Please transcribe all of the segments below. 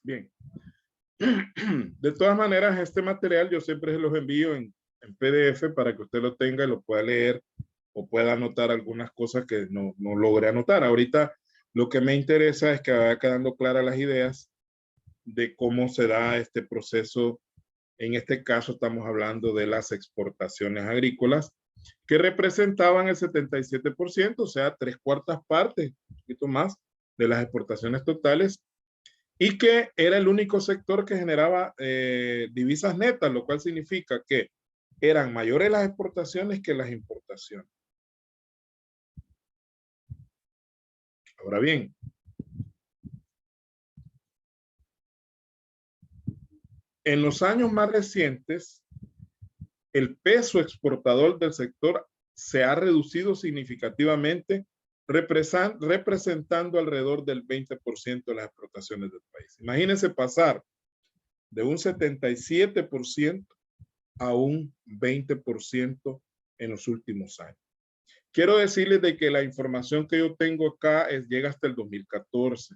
Bien. De todas maneras, este material yo siempre se los envío en PDF para que usted lo tenga y lo pueda leer o pueda anotar algunas cosas que no logre anotar. Ahorita lo que me interesa es que vaya quedando claras las ideas de cómo se da este proceso. En este caso estamos hablando de las exportaciones agrícolas que representaban el 77%, o sea, 3/4 partes, un poquito más de las exportaciones totales, y que era el único sector que generaba divisas netas, lo cual significa que eran mayores las exportaciones que las importaciones. Ahora bien, en los años más recientes, el peso exportador del sector se ha reducido significativamente, representando alrededor del 20% de las exportaciones del país. Imagínense pasar de un 77% a un 20% en los últimos años. Quiero decirles de que la información que yo tengo acá llega hasta el 2014,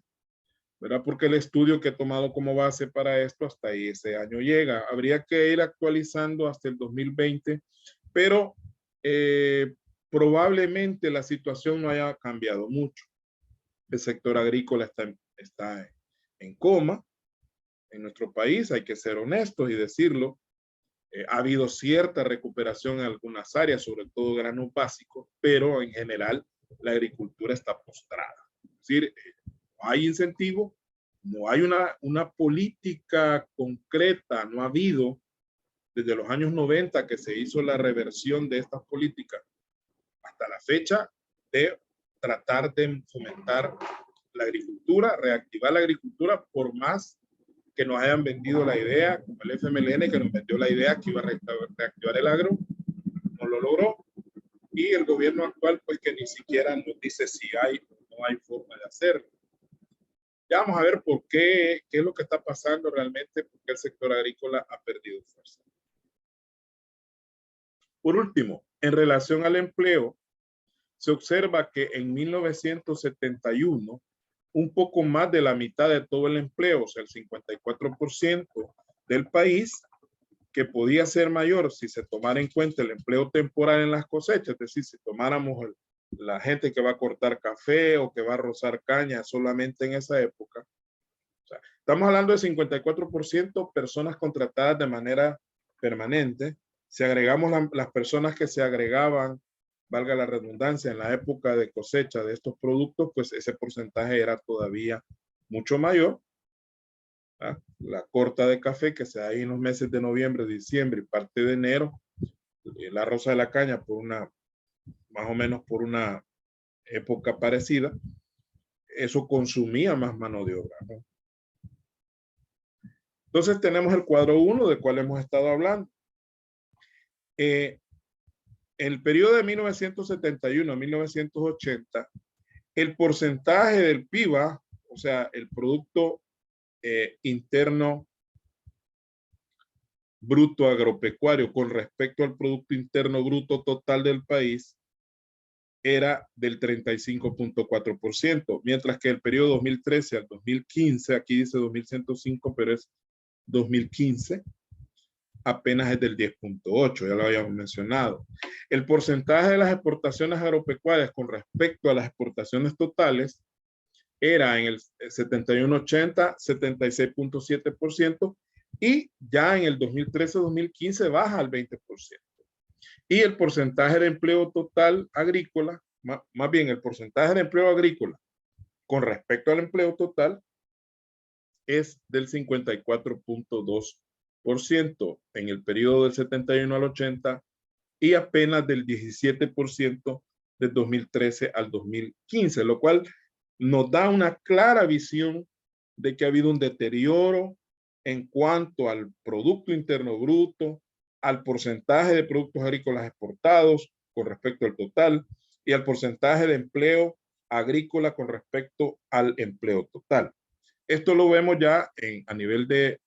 ¿verdad? Porque el estudio que he tomado como base para esto hasta ahí ese año llega. Habría que ir actualizando hasta el 2020, pero probablemente la situación no haya cambiado mucho. El sector agrícola está en coma en nuestro país, hay que ser honestos y decirlo. Ha habido cierta recuperación en algunas áreas, sobre todo granos básicos, pero en general la agricultura está postrada. Es decir, no hay incentivo, no hay una política concreta, no ha habido desde los años 90 que se hizo la reversión de estas políticas hasta la fecha de tratar de fomentar la agricultura, reactivar la agricultura, por más que nos hayan vendido la idea, como el FMLN que nos vendió la idea que iba a reactivar el agro, no lo logró, y el gobierno actual pues que ni siquiera nos dice si hay o no hay forma de hacerlo. Ya vamos a ver por qué es lo que está pasando realmente, por qué el sector agrícola ha perdido fuerza. Por último, en relación al empleo, se observa que en 1971 un poco más de la mitad de todo el empleo, o sea, el 54% del país, que podía ser mayor si se tomara en cuenta el empleo temporal en las cosechas, es decir, si tomáramos la gente que va a cortar café o que va a rozar caña solamente en esa época. O sea, estamos hablando de 54% personas contratadas de manera permanente. Si agregamos las personas que se agregaban, valga la redundancia, en la época de cosecha de estos productos, pues ese porcentaje era todavía mucho mayor. La corta de café que se da ahí en los meses de noviembre, diciembre y parte de enero, la roza de la caña más o menos por una época parecida, eso consumía más mano de obra, ¿no? Entonces tenemos el cuadro 1 del cual hemos estado hablando. El periodo de 1971 a 1980, el porcentaje del PIB, o sea, el Producto Interno Bruto Agropecuario con respecto al Producto Interno Bruto total del país, era del 35.4%, mientras que el periodo 2013 al 2015, aquí dice 2105, pero es 2015, apenas es del 10.8, ya lo habíamos mencionado. El porcentaje de las exportaciones agropecuarias con respecto a las exportaciones totales era en el 71-80, 76.7%, y ya en el 2013-2015 baja al 20%. Y el porcentaje de empleo total agrícola, más bien el porcentaje de empleo agrícola con respecto al empleo total es del 54.2% en el periodo del 71 al 80 y apenas del 17% del 2013 al 2015, lo cual nos da una clara visión de que ha habido un deterioro en cuanto al Producto Interno Bruto, al porcentaje de productos agrícolas exportados con respecto al total y al porcentaje de empleo agrícola con respecto al empleo total. Esto lo vemos ya a nivel de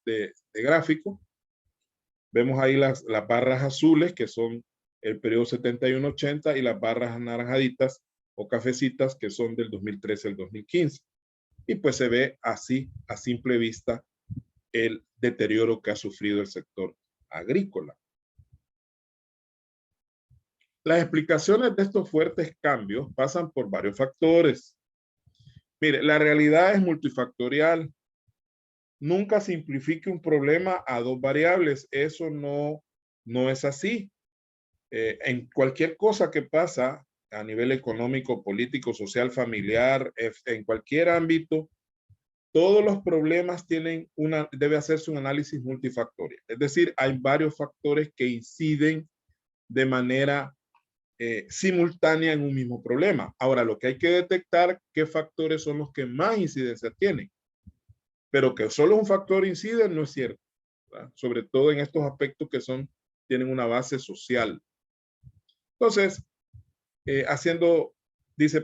gráfico. Vemos ahí las barras azules que son el periodo 71-80 y las barras anaranjaditas o cafecitas que son del 2013 al 2015. Y pues se ve así a simple vista el deterioro que ha sufrido el sector agrícola. Las explicaciones de estos fuertes cambios pasan por varios factores. Mire, la realidad es multifactorial. Nunca simplifique un problema a dos variables. Eso no es así. En cualquier cosa que pasa a nivel económico, político, social, familiar, en cualquier ámbito, todos los problemas debe hacerse un análisis multifactorial. Es decir, hay varios factores que inciden de manera simultánea en un mismo problema. Ahora, lo que hay que detectar, qué factores son los que más incidencia tienen. Pero que solo un factor incide, no es cierto, ¿verdad? Sobre todo en estos aspectos que tienen una base social. Entonces,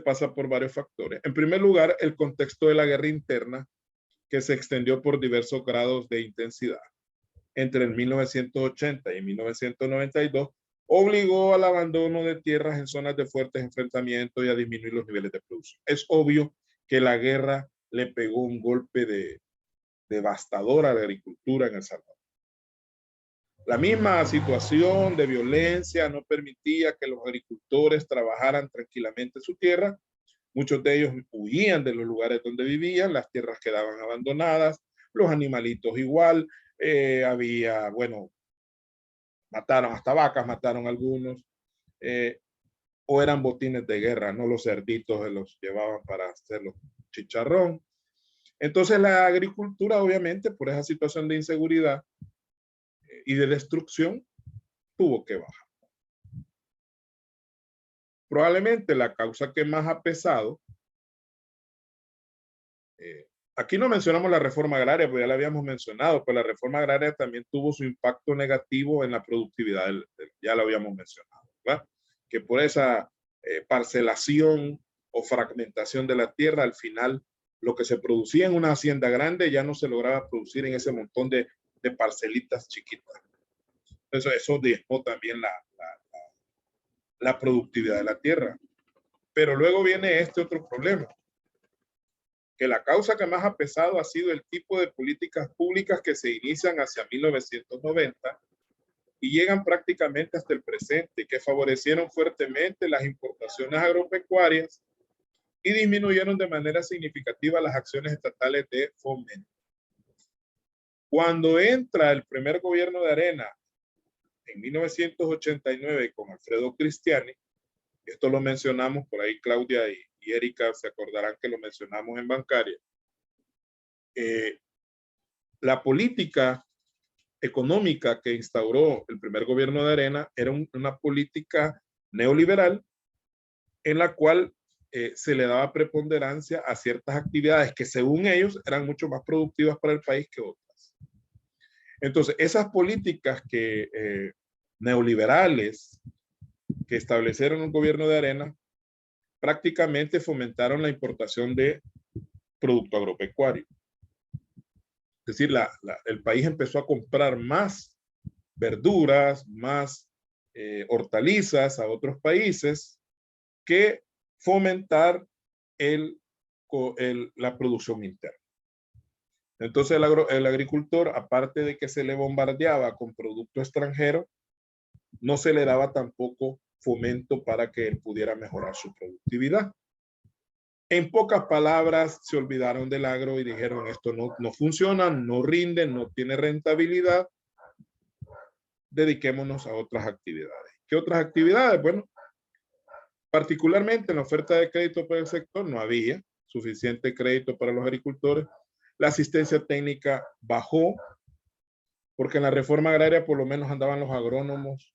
pasa por varios factores. En primer lugar, el contexto de la guerra interna que se extendió por diversos grados de intensidad. Entre el 1980 y 1992, obligó al abandono de tierras en zonas de fuertes enfrentamientos y a disminuir los niveles de producción. Es obvio que la guerra le pegó un golpe devastador a la agricultura en El Salvador. La misma situación de violencia no permitía que los agricultores trabajaran tranquilamente su tierra. Muchos de ellos huían de los lugares donde vivían, las tierras quedaban abandonadas, los animalitos igual, mataron hasta vacas, mataron algunos, o eran botines de guerra, no los cerditos se los llevaban para hacer los chicharrón. Entonces la agricultura, obviamente, por esa situación de inseguridad y de destrucción, tuvo que bajar. Probablemente la causa que más ha pesado, aquí no mencionamos la reforma agraria, porque ya la habíamos mencionado, pero la reforma agraria también tuvo su impacto negativo en la productividad, ya lo habíamos mencionado, ¿verdad? Que por esa parcelación o fragmentación de la tierra, al final lo que se producía en una hacienda grande ya no se lograba producir en ese montón de parcelitas chiquitas. Entonces eso diezmó también la productividad de la tierra. Pero luego viene este otro problema, que la causa que más ha pesado ha sido el tipo de políticas públicas que se inician hacia 1990 y llegan prácticamente hasta el presente, que favorecieron fuertemente las importaciones agropecuarias y disminuyeron de manera significativa las acciones estatales de fomento. Cuando entra el primer gobierno de Arena en 1989 con Alfredo Cristiani, esto lo mencionamos por ahí, Claudia y Erika se acordarán que lo mencionamos en Bancaria, la política económica que instauró el primer gobierno de Arena era una política neoliberal en la cual se le daba preponderancia a ciertas actividades que según ellos eran mucho más productivas para el país que otras. Entonces, esas políticas neoliberales que establecieron el gobierno de Arena prácticamente fomentaron la importación de producto agropecuario. Es decir, el país empezó a comprar más verduras, más hortalizas a otros países que fomentar la producción interna. Entonces el agricultor, aparte de que se le bombardeaba con producto extranjero, no se le daba tampoco fomento para que él pudiera mejorar su productividad. En pocas palabras, se olvidaron del agro y dijeron, esto no funciona, no rinde, no tiene rentabilidad, dediquémonos a otras actividades. ¿Qué otras actividades? Bueno, particularmente en la oferta de crédito para el sector no había suficiente crédito para los agricultores. La asistencia técnica bajó, porque en la reforma agraria por lo menos andaban los agrónomos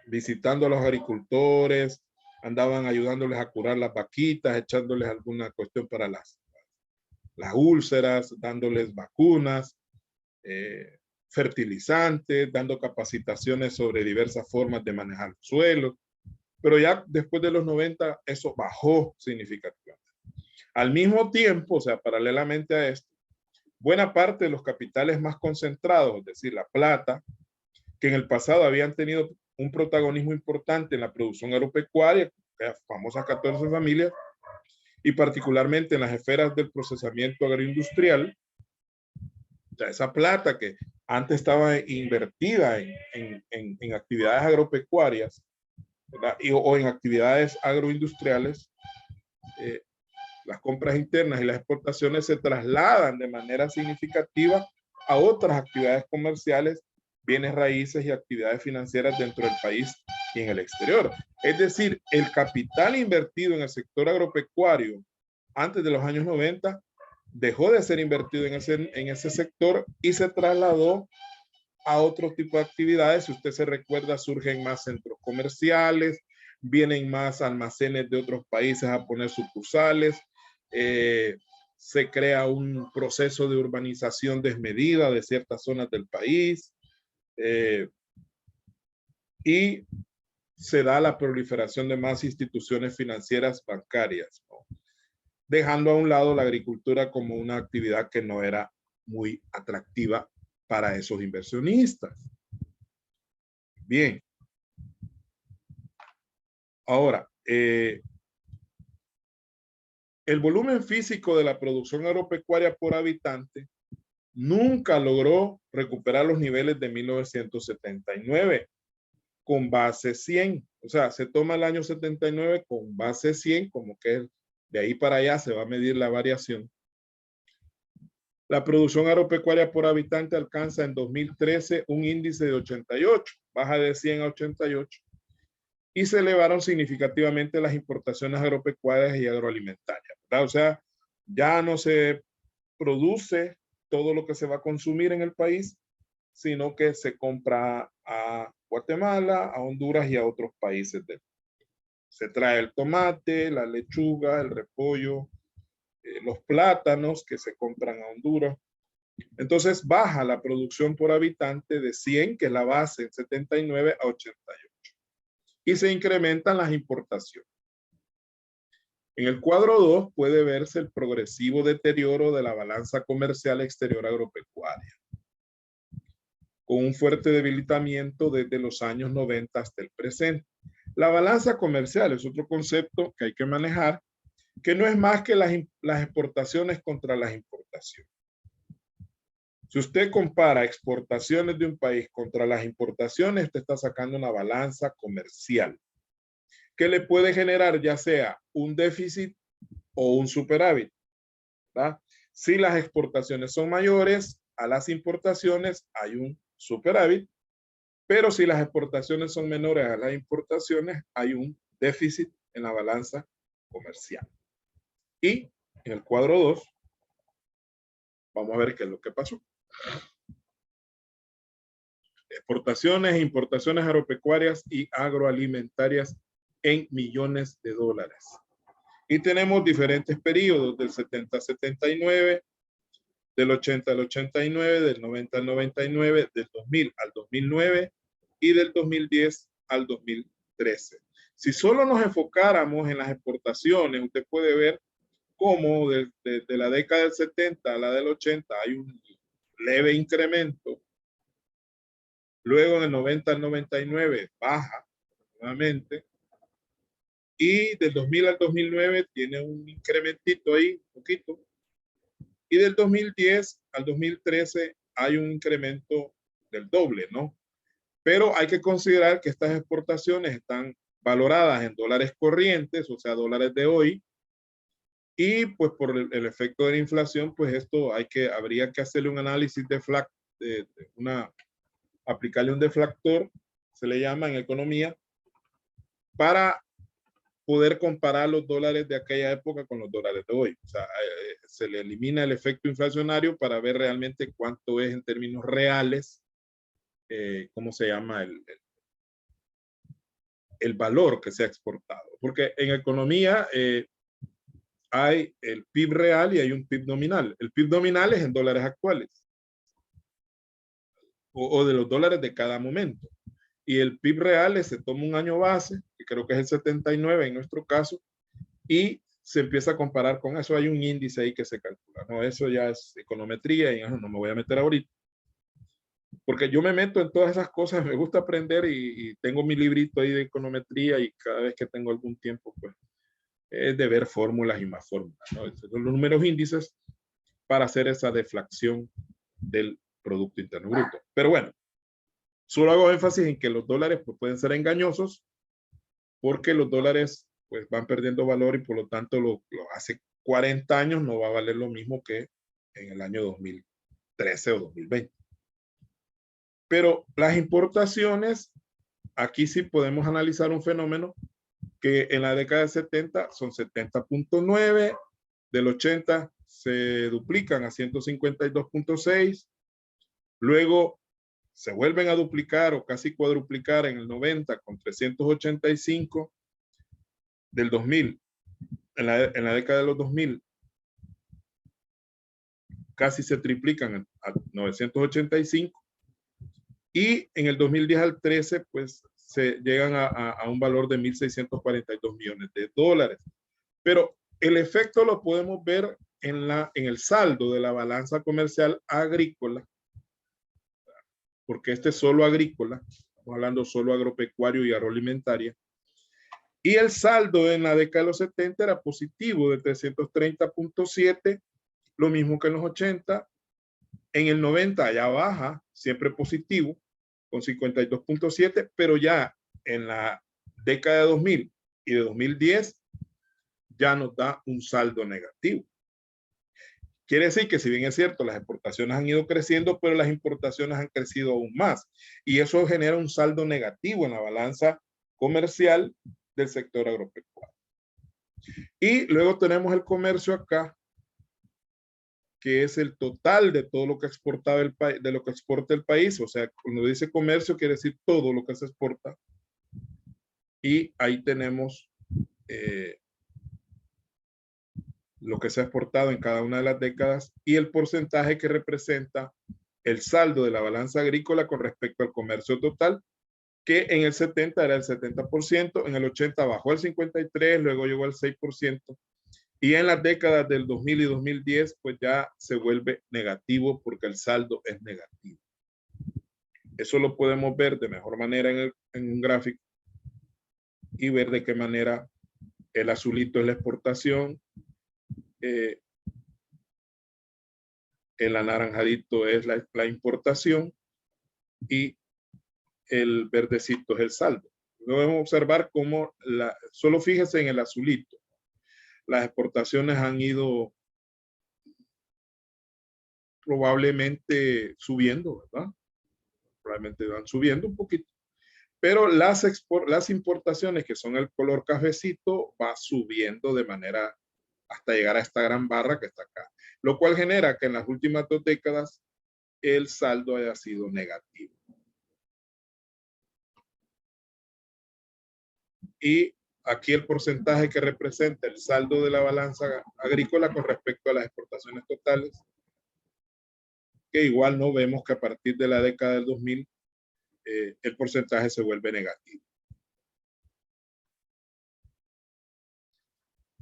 visitando a los agricultores, andaban ayudándoles a curar las vaquitas, echándoles alguna cuestión para las úlceras, dándoles vacunas, fertilizantes, dando capacitaciones sobre diversas formas de manejar el suelo. Pero ya después de los 90 eso bajó significativamente. Al mismo tiempo, o sea, paralelamente a esto, buena parte de los capitales más concentrados, es decir, la plata, que en el pasado habían tenido un protagonismo importante en la producción agropecuaria, las famosas 14 familias, y particularmente en las esferas del procesamiento agroindustrial, O sea, esa plata que antes estaba invertida en actividades agropecuarias, ¿verdad? O en actividades agroindustriales, eh, las compras internas y las exportaciones se trasladan de manera significativa a otras actividades comerciales, bienes raíces y actividades financieras dentro del país y en el exterior. Es decir, el capital invertido en el sector agropecuario antes de los años 90 dejó de ser invertido en ese sector y se trasladó a otro tipo de actividades. Si usted se recuerda, surgen más centros comerciales, vienen más almacenes de otros países a poner sucursales, se crea un proceso de urbanización desmedida de ciertas zonas del país, y se da la proliferación de más instituciones financieras bancarias, ¿no? Dejando a un lado la agricultura como una actividad que no era muy atractiva para esos inversionistas. Bien. Ahora, el volumen físico de la producción agropecuaria por habitante nunca logró recuperar los niveles de 1979 con base 100. O sea, se toma el año 79 con base 100, como que de ahí para allá se va a medir la variación. La producción agropecuaria por habitante alcanza en 2013 un índice de 88, baja de 100 a 88, y se elevaron significativamente las importaciones agropecuarias y agroalimentarias, ¿verdad? O sea, ya no se produce todo lo que se va a consumir en el país, sino que se compra a Guatemala, a Honduras y a otros países. Se trae el tomate, la lechuga, el repollo, los plátanos que se compran a Honduras. Entonces baja la producción por habitante de 100, que es la base, en 79 a 88. Y se incrementan las importaciones. En el cuadro 2 puede verse el progresivo deterioro de la balanza comercial exterior agropecuaria, con un fuerte debilitamiento desde los años 90 hasta el presente. La balanza comercial es otro concepto que hay que manejar, que no es más que las exportaciones contra las importaciones. Si usted compara exportaciones de un país contra las importaciones, usted está sacando una balanza comercial que le puede generar ya sea un déficit o un superávit, ¿verdad? Si las exportaciones son mayores a las importaciones, hay un superávit, pero si las exportaciones son menores a las importaciones, hay un déficit en la balanza comercial. Y en el cuadro 2, vamos a ver qué es lo que pasó. Exportaciones e importaciones agropecuarias y agroalimentarias en millones de dólares. Y tenemos diferentes periodos, del 70 al 79, del 80 al 89, del 90 al 99, del 2000 al 2009 y del 2010 al 2013. Si solo nos enfocáramos en las exportaciones, usted puede ver cómo de la década del 70 a la del 80 hay un leve incremento. Luego en el 90 al 99 baja nuevamente. Y del 2000 al 2009 tiene un incrementito ahí, un poquito. Y del 2010 al 2013 hay un incremento del doble, ¿no? Pero hay que considerar que estas exportaciones están valoradas en dólares corrientes, o sea, dólares de hoy. Y pues por el efecto de la inflación, pues esto habría que hacerle un análisis aplicarle un deflactor, se le llama en economía, para poder comparar los dólares de aquella época con los dólares de hoy. O sea, se le elimina el efecto inflacionario para ver realmente cuánto es en términos reales, cómo se llama el valor que se ha exportado. Porque en economía hay el PIB real y hay un PIB nominal. El PIB nominal es en dólares actuales o de los dólares de cada momento. Y el PIB real se toma un año base, que creo que es el 79 en nuestro caso, y se empieza a comparar con eso. Hay un índice ahí que se calcula, ¿no? Eso ya es econometría y eso no me voy a meter ahorita. Porque yo me meto en todas esas cosas, me gusta aprender y tengo mi librito ahí de econometría y cada vez que tengo algún tiempo, pues, es de ver fórmulas y más fórmulas, ¿no? Los números índices para hacer esa deflación del Producto Interno Bruto. Pero bueno, solo hago énfasis en que los dólares pues, pueden ser engañosos porque los dólares pues, van perdiendo valor y por lo tanto hace 40 años no va a valer lo mismo que en el año 2013 o 2020. Pero las importaciones, aquí sí podemos analizar un fenómeno que en la década de 70 son 70.9, del 80 se duplican a 152.6, luego se vuelven a duplicar o casi cuadruplicar en el 90 con 385, del 2000, en la década de los 2000, casi se triplican a 985, y en el 2010 al 13, pues se llegan a un valor de 1.642 millones de dólares. Pero el efecto lo podemos ver en el saldo de la balanza comercial agrícola, porque este es solo agrícola, estamos hablando solo agropecuario y agroalimentaria, y el saldo en la década de los 70 era positivo de 330.7, lo mismo que en los 80, en el 90 ya baja, siempre positivo, con 52.7, pero ya en la década de 2000 y de 2010 ya nos da un saldo negativo. Quiere decir que si bien es cierto, las exportaciones han ido creciendo, pero las importaciones han crecido aún más. Y eso genera un saldo negativo en la balanza comercial del sector agropecuario. Y luego tenemos el comercio acá, que es el total de todo lo que exportaba el país, de lo que exporta el país. O sea, cuando dice comercio quiere decir todo lo que se exporta. Y ahí tenemos lo que se ha exportado en cada una de las décadas y el porcentaje que representa el saldo de la balanza agrícola con respecto al comercio total, que en el 70 era el 70%, en el 80 bajó al 53%, luego llegó al 6%, y en las décadas del 2000 y 2010, pues ya se vuelve negativo porque el saldo es negativo. Eso lo podemos ver de mejor manera en un gráfico y ver de qué manera el azulito es la exportación, el anaranjadito es la importación y el verdecito es el saldo. Debemos observar cómo, solo fíjese en el azulito, las exportaciones han ido probablemente subiendo, ¿verdad? Probablemente van subiendo un poquito. Pero las importaciones, que son el color cafecito, va subiendo de manera hasta llegar a esta gran barra que está acá. Lo cual genera que en las últimas 2 décadas el saldo haya sido negativo. Y aquí el porcentaje que representa el saldo de la balanza agrícola con respecto a las exportaciones totales, que igual no vemos que a partir de la década del 2000 el porcentaje se vuelve negativo.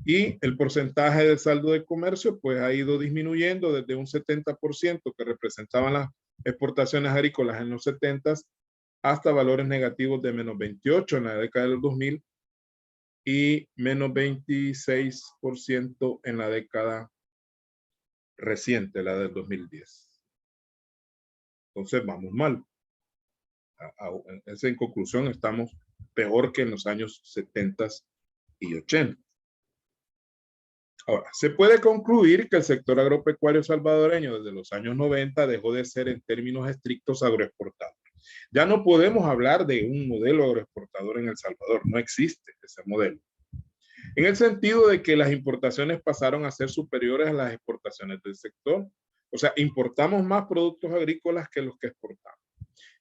Y el porcentaje del saldo de comercio pues ha ido disminuyendo desde un 70% que representaban las exportaciones agrícolas en los 70 hasta valores negativos de menos 28 en la década del 2000 y menos 26% en la década reciente, la del 2010. Entonces vamos mal. En conclusión, estamos peor que en los años 70 y 80. Ahora, se puede concluir que el sector agropecuario salvadoreño desde los años 90 dejó de ser en términos estrictos agroexportador. Ya no podemos hablar de un modelo agroexportador en El Salvador, no existe ese modelo. En el sentido de que las importaciones pasaron a ser superiores a las exportaciones del sector. O sea, importamos más productos agrícolas que los que exportamos.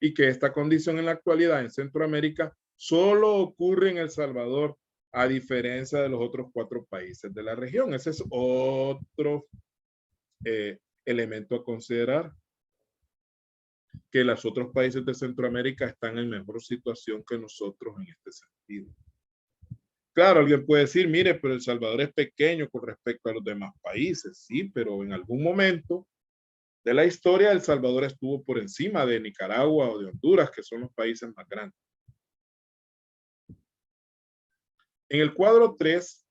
Y que esta condición en la actualidad en Centroamérica solo ocurre en El Salvador, a diferencia de los otros 4 países de la región. Ese es otro elemento a considerar, que los otros países de Centroamérica están en mejor situación que nosotros en este sentido. Claro, alguien puede decir, mire, pero El Salvador es pequeño con respecto a los demás países. Sí, pero en algún momento de la historia, El Salvador estuvo por encima de Nicaragua o de Honduras, que son los países más grandes. En el cuadro 3,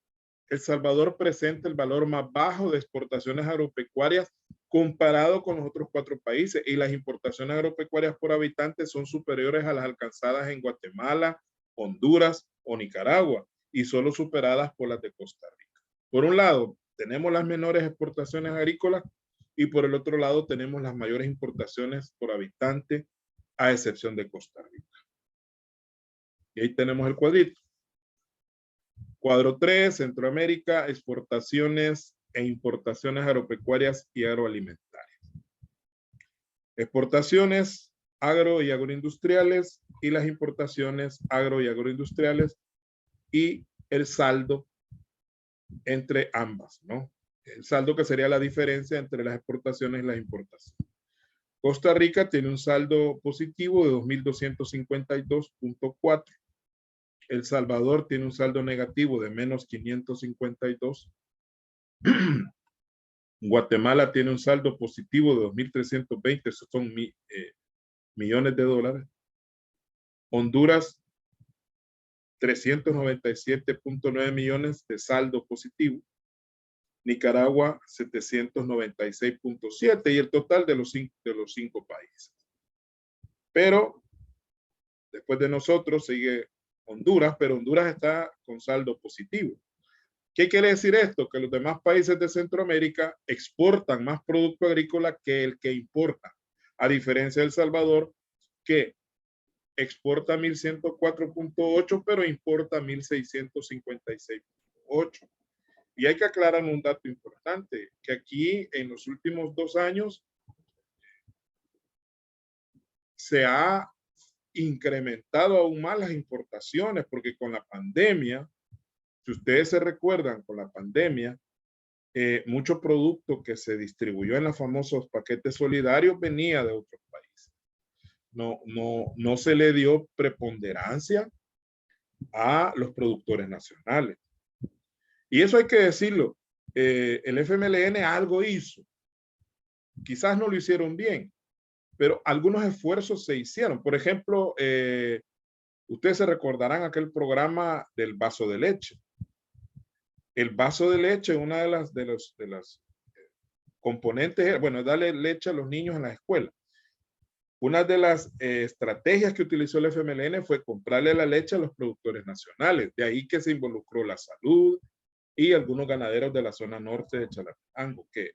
El Salvador presenta el valor más bajo de exportaciones agropecuarias comparado con los otros 4 países, y las importaciones agropecuarias por habitante son superiores a las alcanzadas en Guatemala, Honduras o Nicaragua, y solo superadas por las de Costa Rica. Por un lado, tenemos las menores exportaciones agrícolas, y por el otro lado tenemos las mayores importaciones por habitante, a excepción de Costa Rica. Y ahí tenemos el cuadrito. Cuadro 3, Centroamérica, exportaciones e importaciones agropecuarias y agroalimentarias. Exportaciones agro y agroindustriales, y las importaciones agro y agroindustriales, y el saldo entre ambas, ¿no? El saldo que sería la diferencia entre las exportaciones y las importaciones. Costa Rica tiene un saldo positivo de 2.252.4. El Salvador tiene un saldo negativo de menos 552. Guatemala tiene un saldo positivo de 2.320, esos son millones de dólares. Honduras, 397.9 millones de saldo positivo. Nicaragua, 796.7, y el total de los cinco países. Pero después de nosotros sigue Honduras, pero Honduras está con saldo positivo. ¿Qué quiere decir esto? Que los demás países de Centroamérica exportan más producto agrícola que el que importa, a diferencia de El Salvador, que exporta 1.104.8, pero importa 1.656.8. Y hay que aclarar un dato importante, que aquí en los últimos 2 años se ha incrementado aún más las importaciones, porque con la pandemia, si ustedes se recuerdan, con la pandemia, mucho producto que se distribuyó en los famosos paquetes solidarios venía de otros países. No se le dio preponderancia a los productores nacionales. Y eso hay que decirlo. El FMLN algo hizo. Quizás no lo hicieron bien, pero algunos esfuerzos se hicieron. Por ejemplo, ustedes se recordarán aquel programa del vaso de leche. El vaso de leche, una de las componentes, bueno, darle leche a los niños en la escuela. Una de las estrategias que utilizó el FMLN fue comprarle la leche a los productores nacionales. De ahí que se involucró la salud y algunos ganaderos de la zona norte de Chalatenango que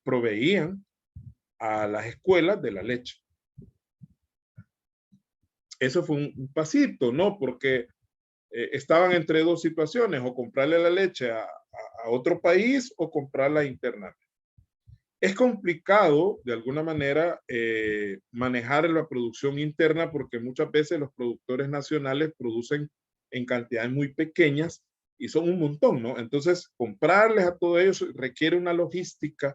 proveían a las escuelas de la leche. Eso fue un pasito, ¿no? Porque estaban entre 2 situaciones, o comprarle la leche a otro país o comprarla internamente. Es complicado, de alguna manera, manejar la producción interna, porque muchas veces los productores nacionales producen en cantidades muy pequeñas y son un montón, ¿no? Entonces, comprarles a todos ellos requiere una logística,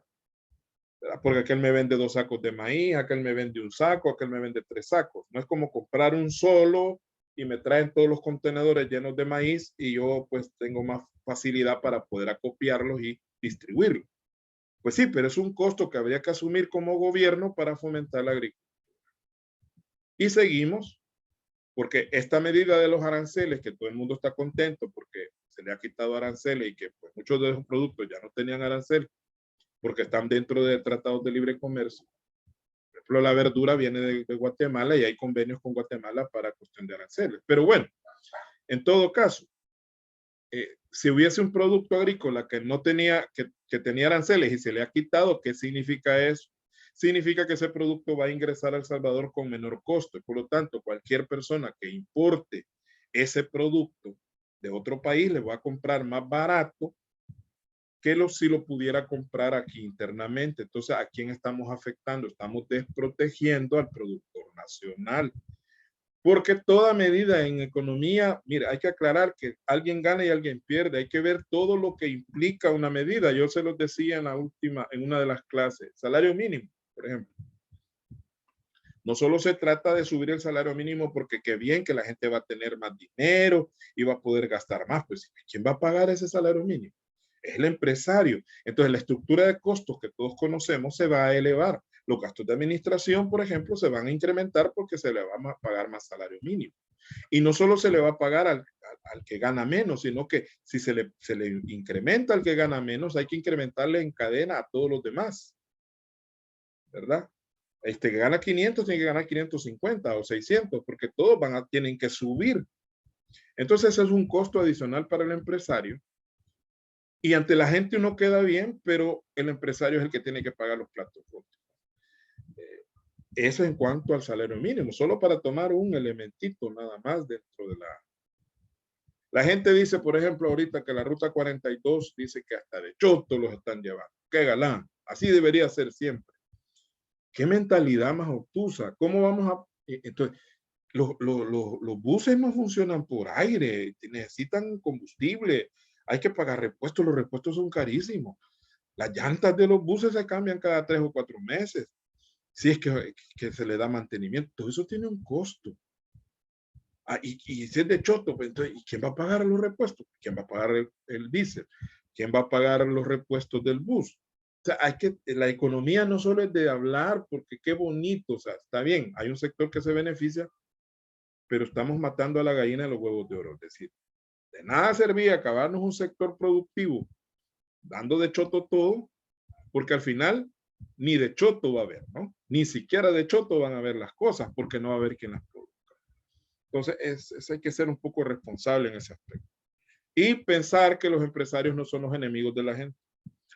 ¿verdad? Porque aquel me vende 2 sacos de maíz, aquel me vende 1 saco, aquel me vende 3 sacos. No es como comprar un solo y me traen todos los contenedores llenos de maíz y yo pues tengo más facilidad para poder acopiarlos y distribuirlos. Pues sí, pero es un costo que habría que asumir como gobierno para fomentar la agricultura. Y seguimos, porque esta medida de los aranceles, que todo el mundo está contento porque se le ha quitado aranceles y que pues, muchos de esos productos ya no tenían arancel porque están dentro de tratados de libre comercio. Por ejemplo, la verdura viene de Guatemala y hay convenios con Guatemala para cuestión de aranceles. Pero bueno, en todo caso, si hubiese un producto agrícola que no tenía, que tenía aranceles y se le ha quitado, ¿qué significa eso? Significa que ese producto va a ingresar a El Salvador con menor costo. Por lo tanto, cualquier persona que importe ese producto de otro país le va a comprar más barato que si lo pudiera comprar aquí internamente. Entonces, ¿a quién estamos afectando? Estamos desprotegiendo al productor nacional. Porque toda medida en economía, mira, hay que aclarar que alguien gana y alguien pierde. Hay que ver todo lo que implica una medida. Yo se los decía en una de las clases. Salario mínimo, por ejemplo. No solo se trata de subir el salario mínimo porque qué bien que la gente va a tener más dinero y va a poder gastar más. Pues, ¿quién va a pagar ese salario mínimo? Es el empresario. Entonces, la estructura de costos que todos conocemos se va a elevar. Los gastos de administración, por ejemplo, se van a incrementar porque se le va a pagar más salario mínimo. Y no solo se le va a pagar al que gana menos, sino que si se le incrementa al que gana menos, hay que incrementarle en cadena a todos los demás, ¿verdad? Este que gana 500 tiene que ganar 550 o 600, porque todos tienen que subir. Entonces, eso es un costo adicional para el empresario. Y ante la gente uno queda bien, pero el empresario es el que tiene que pagar los platos rotos. Eso en cuanto al salario mínimo, solo para tomar un elementito nada más dentro de la... La gente dice, por ejemplo, ahorita que la ruta 42 dice que hasta de Choto los están llevando. ¡Qué galán! Así debería ser siempre. ¿Qué mentalidad más obtusa? ¿Cómo vamos a...? Entonces, los buses no funcionan por aire, necesitan combustible, hay que pagar repuestos, los repuestos son carísimos. Las llantas de los buses se cambian cada 3 o 4 meses. Si es que se le da mantenimiento, todo eso tiene un costo. Y si es de Choto, pues entonces, ¿y quién va a pagar los repuestos? ¿Quién va a pagar el diésel? ¿Quién va a pagar los repuestos del bus? O sea, la economía no solo es de hablar, porque qué bonito, o sea, está bien, hay un sector que se beneficia, pero estamos matando a la gallina de los huevos de oro. Es decir, de nada servía acabarnos un sector productivo dando de Choto todo, porque al final ni de Choto va a haber, ¿no? Ni siquiera de Choto van a ver las cosas, porque no va a haber quien las produzca. Entonces, hay que ser un poco responsable en ese aspecto. Y pensar que los empresarios no son los enemigos de la gente.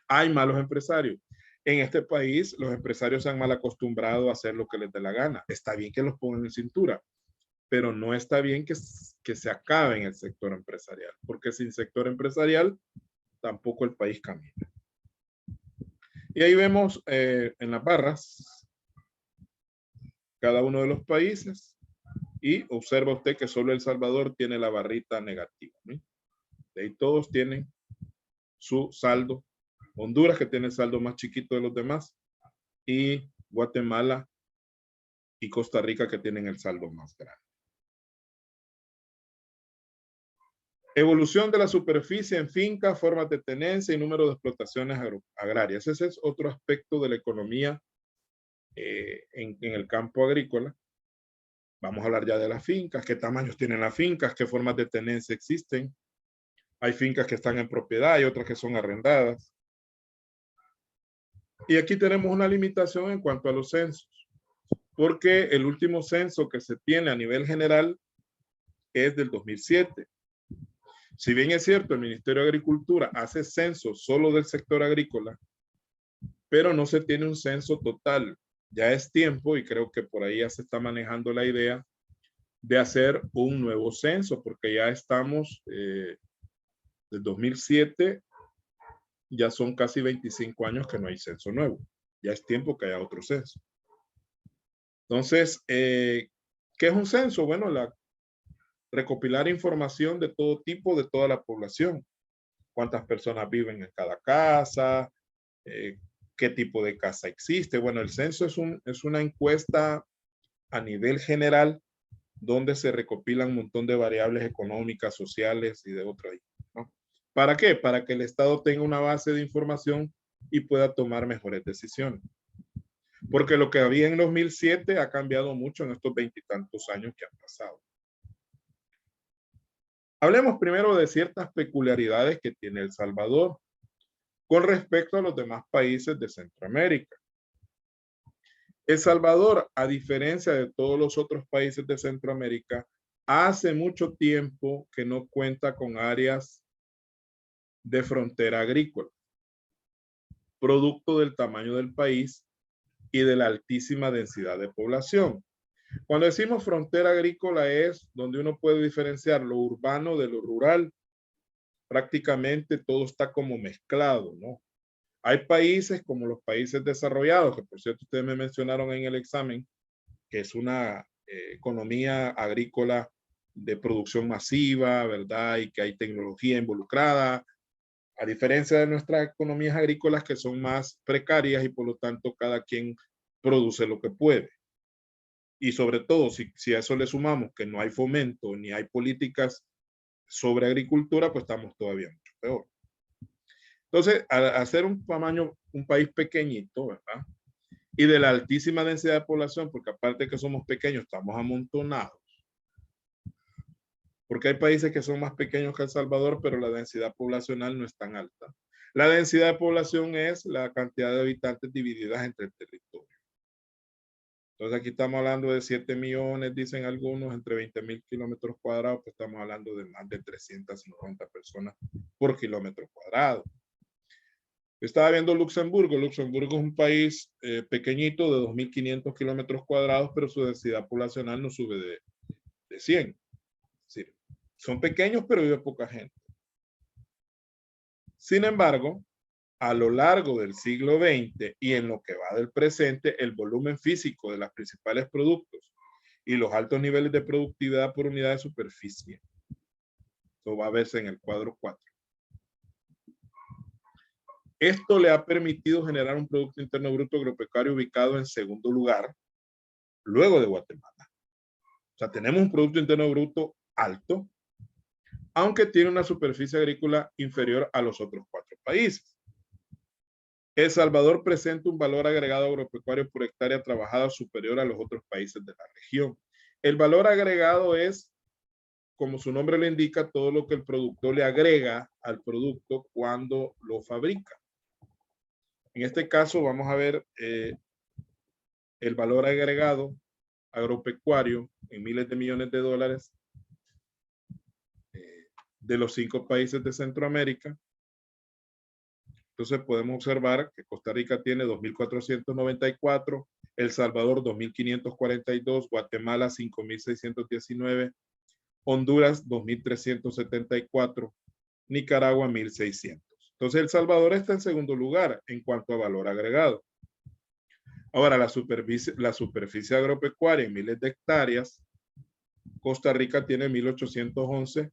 Hay malos empresarios. En este país, los empresarios se han mal acostumbrado a hacer lo que les dé la gana. Está bien que los pongan en cintura, pero no está bien que se acabe en el sector empresarial, porque sin sector empresarial tampoco el país camina. Y ahí vemos en las barras cada uno de los países y observa usted que solo El Salvador tiene la barrita negativa, ¿no? De ahí todos tienen su saldo. Honduras, que tiene el saldo más chiquito de los demás, y Guatemala y Costa Rica, que tienen el saldo más grande. Evolución de la superficie en fincas, formas de tenencia y número de explotaciones agrarias. Ese es otro aspecto de la economía en el campo agrícola. Vamos a hablar ya de las fincas, qué tamaños tienen las fincas, qué formas de tenencia existen. Hay fincas que están en propiedad y otras que son arrendadas. Y aquí tenemos una limitación en cuanto a los censos, porque el último censo que se tiene a nivel general es del 2007. Si bien es cierto, el Ministerio de Agricultura hace censo solo del sector agrícola, pero no se tiene un censo total. Ya es tiempo, y creo que por ahí ya se está manejando la idea de hacer un nuevo censo, porque ya estamos del 2007, ya son casi 25 años que no hay censo nuevo. Ya es tiempo que haya otro censo. Entonces, ¿qué es un censo? Bueno, recopilar información de todo tipo, de toda la población. Cuántas personas viven en cada casa, qué tipo de casa existe. Bueno, el censo es una encuesta a nivel general donde se recopilan un montón de variables económicas, sociales y de otras, ¿no? ¿Para qué? Para que el Estado tenga una base de información y pueda tomar mejores decisiones. Porque lo que había en 2007 ha cambiado mucho en estos 20 y tantos años que han pasado. Hablemos primero de ciertas peculiaridades que tiene El Salvador con respecto a los demás países de Centroamérica. El Salvador, a diferencia de todos los otros países de Centroamérica, hace mucho tiempo que no cuenta con áreas de frontera agrícola, producto del tamaño del país y de la altísima densidad de población. Cuando decimos frontera agrícola es donde uno puede diferenciar lo urbano de lo rural. Prácticamente todo está como mezclado, ¿no? Hay países como los países desarrollados, que por cierto ustedes me mencionaron en el examen, que es una economía agrícola de producción masiva, ¿verdad? Y que hay tecnología involucrada, a diferencia de nuestras economías agrícolas que son más precarias y por lo tanto cada quien produce lo que puede. Y sobre todo, si a eso le sumamos que no hay fomento ni hay políticas sobre agricultura, pues estamos todavía mucho peor. Entonces, al hacer un país pequeñito, ¿verdad? Y de la altísima densidad de población, porque aparte de que somos pequeños, estamos amontonados. porque hay países que son más pequeños que El Salvador, pero la densidad poblacional no es tan alta. La densidad de población es la cantidad de habitantes divididas entre el territorio. Entonces aquí estamos hablando de 7 millones, dicen algunos, entre 20.000 kilómetros cuadrados, pues estamos hablando de más de 350 personas por kilómetro cuadrado. Estaba viendo Luxemburgo. Luxemburgo es un país pequeñito de 2.500 kilómetros cuadrados, pero su densidad poblacional no sube de 100. Es decir, son pequeños, pero vive poca gente. Sin embargo, a lo largo del siglo XX y en lo que va del presente, el volumen físico de los principales productos y los altos niveles de productividad por unidad de superficie. Esto va a verse en el cuadro 4. Esto le ha permitido generar un Producto Interno Bruto agropecuario ubicado en segundo lugar, luego de Guatemala. O sea, tenemos un Producto Interno Bruto alto, aunque tiene una superficie agrícola inferior a los otros 4 países. El Salvador presenta un valor agregado agropecuario por hectárea trabajada superior a los otros países de la región. El valor agregado es, como su nombre le indica, todo lo que el productor le agrega al producto cuando lo fabrica. En este caso vamos a ver el valor agregado agropecuario en miles de millones de dólares de los 5 países de Centroamérica. Entonces podemos observar que Costa Rica tiene 2.494, El Salvador 2.542, Guatemala 5.619, Honduras 2.374, Nicaragua 1.600. Entonces El Salvador está en segundo lugar en cuanto a valor agregado. Ahora la superficie agropecuaria en miles de hectáreas, Costa Rica tiene 1.811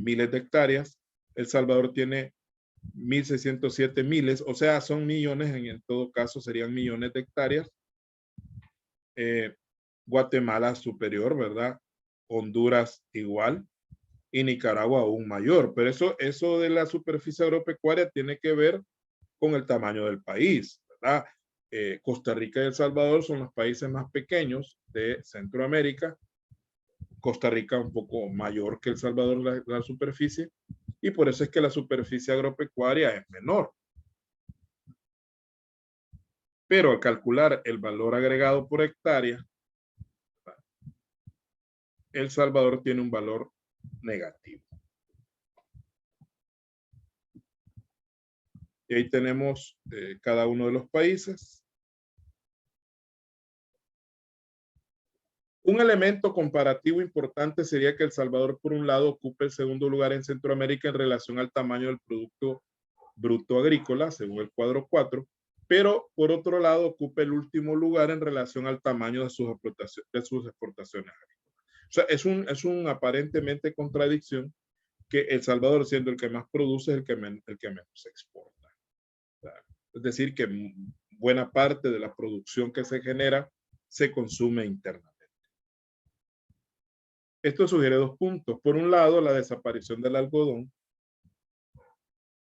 miles de hectáreas, El Salvador tiene 1.607 miles, o sea, son millones, en todo caso serían millones de hectáreas. Guatemala superior, ¿verdad? Honduras igual y Nicaragua aún mayor, pero eso de la superficie agropecuaria tiene que ver con el tamaño del país, ¿verdad? Costa Rica y El Salvador son los países más pequeños de Centroamérica. Costa Rica un poco mayor que El Salvador la superficie, y por eso es que la superficie agropecuaria es menor. Pero al calcular el valor agregado por hectárea, El Salvador tiene un valor negativo. Y ahí tenemos cada uno de los países. Un elemento comparativo importante sería que El Salvador, por un lado, ocupa el segundo lugar en Centroamérica en relación al tamaño del Producto Bruto Agrícola, según el cuadro 4, pero por otro lado ocupa el último lugar en relación al tamaño de sus exportaciones agrícolas. O sea, es un aparentemente contradicción que El Salvador, siendo el que más produce, es el que menos exporta. Es decir, que buena parte de la producción que se genera se consume internamente. Esto sugiere 2 puntos. Por un lado, la desaparición del algodón.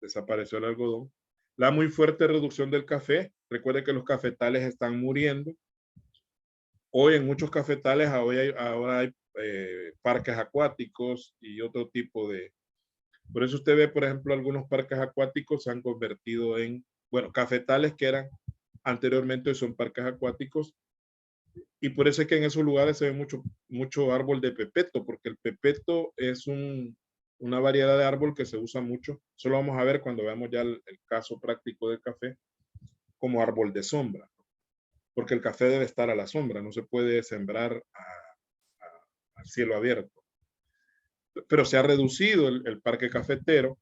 Desapareció el algodón. La muy fuerte reducción del café. Recuerde que los cafetales están muriendo. Hoy en muchos cafetales ahora hay parques acuáticos y otro tipo de... Por eso usted ve, por ejemplo, algunos parques acuáticos se han convertido en, bueno, cafetales que eran anteriormente son parques acuáticos. Y por eso es que en esos lugares se ve mucho árbol de pepeto, porque el pepeto es una variedad de árbol que se usa mucho. Eso lo vamos a ver cuando veamos ya el caso práctico del café, como árbol de sombra. Porque el café debe estar a la sombra, no se puede sembrar al cielo abierto. Pero se ha reducido el parque cafetero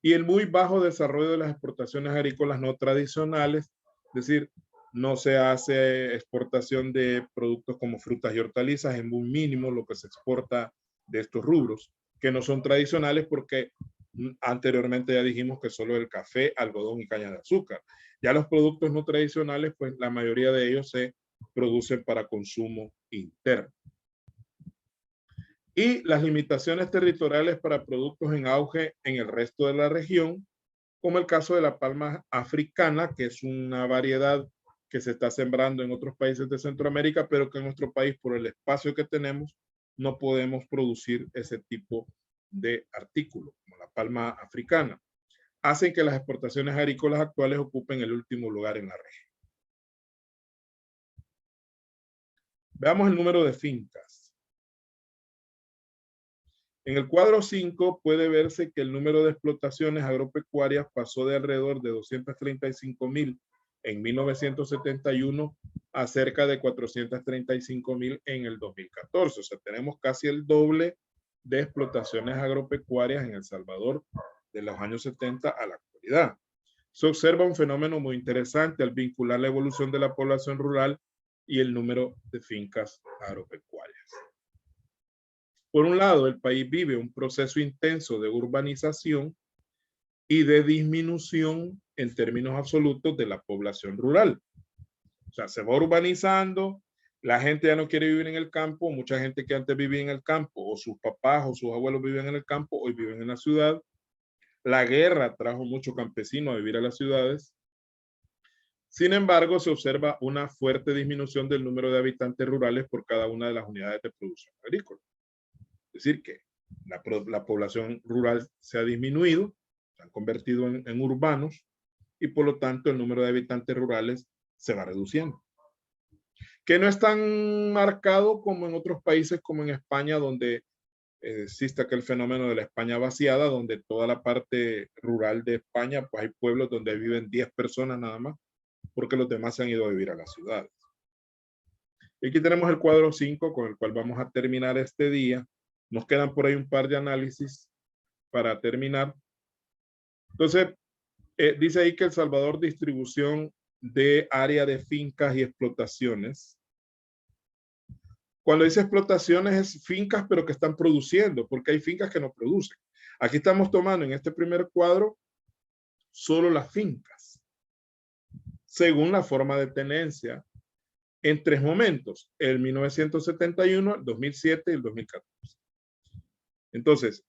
y el muy bajo desarrollo de las exportaciones agrícolas no tradicionales, es decir, no se hace exportación de productos como frutas y hortalizas, es muy mínimo lo que se exporta de estos rubros, que no son tradicionales porque anteriormente ya dijimos que solo el café, algodón y caña de azúcar. Ya los productos no tradicionales, pues la mayoría de ellos se producen para consumo interno. Y las limitaciones territoriales para productos en auge en el resto de la región, como el caso de la palma africana, que es una variedad que se está sembrando en otros países de Centroamérica, pero que en nuestro país, por el espacio que tenemos, no podemos producir ese tipo de artículos, como la palma africana. Hacen que las exportaciones agrícolas actuales ocupen el último lugar en la región. Veamos el número de fincas. En el cuadro 5 puede verse que el número de explotaciones agropecuarias pasó de alrededor de 235,000 en 1971 a cerca de 435,000 en el 2014. O sea, tenemos casi el doble de explotaciones agropecuarias en El Salvador de los años 70 a la actualidad. Se observa un fenómeno muy interesante al vincular la evolución de la población rural y el número de fincas agropecuarias. Por un lado, el país vive un proceso intenso de urbanización y de disminución en términos absolutos de la población rural. O sea, se va urbanizando, la gente ya no quiere vivir en el campo, mucha gente que antes vivía en el campo, o sus papás o sus abuelos vivían en el campo, hoy viven en la ciudad. La guerra trajo mucho campesino a vivir a las ciudades. Sin embargo, se observa una fuerte disminución del número de habitantes rurales por cada una de las unidades de producción agrícola. Es decir, que la población rural se ha disminuido, se han convertido en urbanos y por lo tanto el número de habitantes rurales se va reduciendo. Que no es tan marcado como en otros países como en España, donde existe aquel fenómeno de la España vaciada, donde toda la parte rural de España, pues hay pueblos donde viven 10 personas nada más, porque los demás se han ido a vivir a las ciudades. Y aquí tenemos el cuadro 5 con el cual vamos a terminar este día. Nos quedan por ahí un par de análisis para terminar. Entonces, dice ahí que El Salvador, distribución de área de fincas y explotaciones. Cuando dice explotaciones es fincas pero que están produciendo, porque hay fincas que no producen. Aquí estamos tomando en este primer cuadro solo las fincas, según la forma de tenencia, en 3 momentos, el 1971, el 2007 y el 2014. Entonces,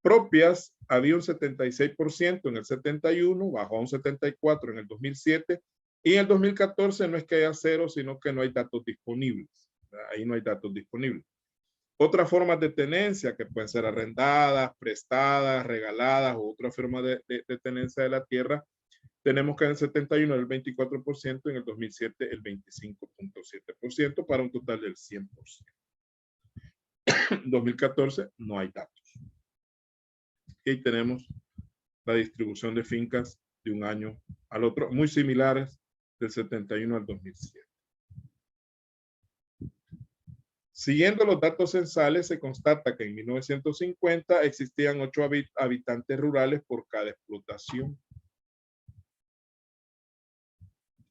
propias había un 76% en el 71, bajó a un 74% en el 2007 y en el 2014 no es que haya cero, sino que no hay datos disponibles. Ahí no hay datos disponibles. Otras formas de tenencia que pueden ser arrendadas, prestadas, regaladas o otra forma de tenencia de la tierra, tenemos que en el 71 el 24%, en el 2007 el 25.7% para un total del 100%. En 2014 no hay datos. Y ahí tenemos la distribución de fincas de un año al otro, muy similares del 71 al 2007. Siguiendo los datos censales, se constata que en 1950 existían 8 habitantes rurales por cada explotación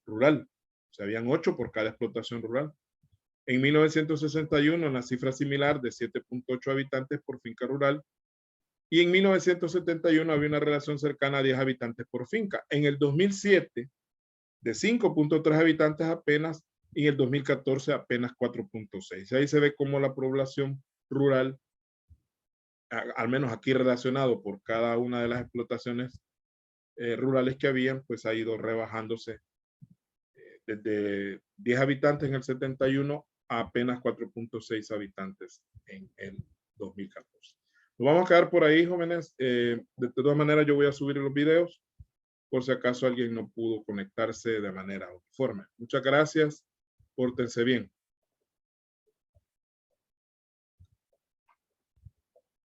rural. O sea, habían 8 por cada explotación rural. En 1961, una cifra similar de 7.8 habitantes por finca rural. Y en 1971 había una relación cercana a 10 habitantes por finca. En el 2007, de 5.3 habitantes apenas, y en el 2014 apenas 4.6. Ahí se ve cómo la población rural, al menos aquí relacionado por cada una de las explotaciones rurales que habían, pues ha ido rebajándose desde 10 habitantes en el 71 a apenas 4.6 habitantes en el 2014. Nos vamos a quedar por ahí, jóvenes. De todas maneras, yo voy a subir los videos por si acaso alguien no pudo conectarse de manera uniforme. Muchas gracias. Pórtense bien.